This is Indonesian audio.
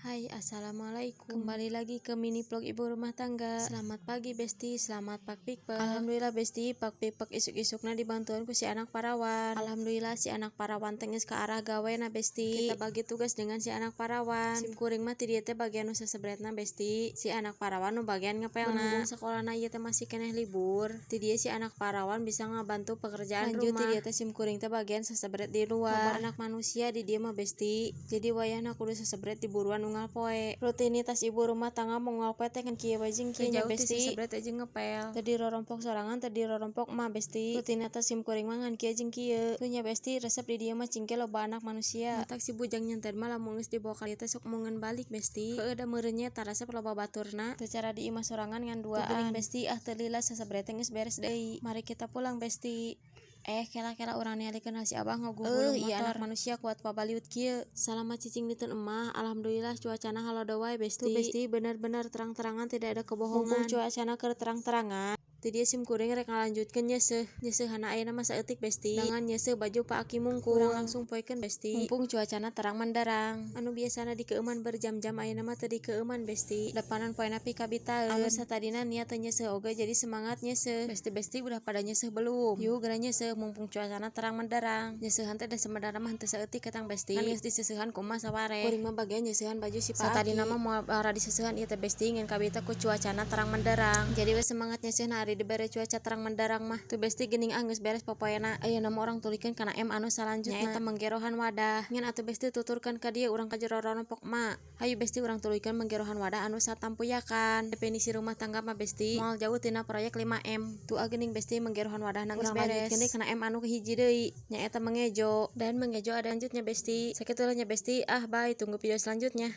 Hai, assalamualaikum. Kembali lagi ke mini vlog ibu rumah tangga. Selamat pagi besti, selamat pak pikpek. Alhamdulillah besti, pak pikpek isuk-isukna dibantuan ku si anak parawan. Alhamdulillah si anak parawan tengis ke arah gawe na besti. Kita bagi tugas dengan si anak parawan. Sim kuring mah ti dieu teh bagian nu sasebretna besti. Si anak parawan nu bagian ngepelna. Berhubung sekolahna ieu teh masih keneh libur, ti dieu si anak parawan bisa ngabantu pekerjaan lanjut rumah. Lanjut ti dieu teh sim kuring teh bagian sasebret di luar. Loba anak manusia di dieu mah besti. Jadi wayahna kudu sasebret di buruan unggal poe. Rutinitas ibu rumah tangga mengual poe teh kan kieu bae jeung kieu nya besti. Sasebret aja ngepel. Tadi rorompok sorangan, tadi rorompok mah besti. Rutinitas sim kuring mah ngan kieu jeung kieu. Tuh nya besti resep di dieu mah cingke loba anak manusia. Matak si bujang nyentet mah lamun geus dibawa ka dieu teh sok mungeun balik besti. Heueuh da meureun nya tah resep loba baturna. Teu cara di imah sorangan ngan duaan. Tuh geuning besti teu lila sasebret teh geus beres deui. Mari kita pulang besti. Kela urang nialikeun si abah ngagugulung motor. Iya anak manusia kuat pabaliut kieu. Salamat cicing ditun emah. Alhamdulillah cuacana halodo wae besti. Tuh besti bener-bener terang-terangan tidak ada kebohongan. Mumpung cuacana keur terang-terangan, teu dia sim kuring rek ngalanjutkeun nyeuseuh. Nyeusehan ayeuna mah saeutik besti. Dengan nyeuseuk baju pa aki mungkul. Urang langsung poekeun besti. Mumpung cuacana terang menderang. Anu biasana dikeuman berjam-jam ayeuna mah teu dikeuman besti. Depanan poena pika bitaeun. Anu satadina niat teu nyeuseuk oge jadi semangat nyeuseuk. Besti-besti udah pada nyeuseuk belum? Yuk geura nyeuseuk mumpung cuacana terang menderang. Nyeusehan teh da sebenarnya mah henteu saeutik katang besti. Kan geus diseusehan ku emah saware. Kuring mah bagian nyeusehan baju si pa satadina mah moal bara diseusehan ieu teh besti ngan kabita ku cuacana terang menderang. Jadi we semangat nyeusehan ari dibere cuaca terang menderang mah. Tuh besti geuning geus beres popoena. Ayeuna mah urang tulikeun kana M anu salanjutna. Nyaeta menggerohan wadah. Ngan atuh besti tuturkeun ka dieu urang ka jero rorompok mah. Hayu besti urang tulikeun menggerohan wadah anu satampuyakan. Definisi rumah tangga mah besti moal jauh tina proyek 5M. Tuh geuning besti menggerohan wadahna geus beres. Urang lanjutkeun deui kana M anu hiji deui. Nyaeta mengejo. Dan mengejo ada lanjutnya besti. Sakitu nya besti. Bye, tunggu video selanjutnya.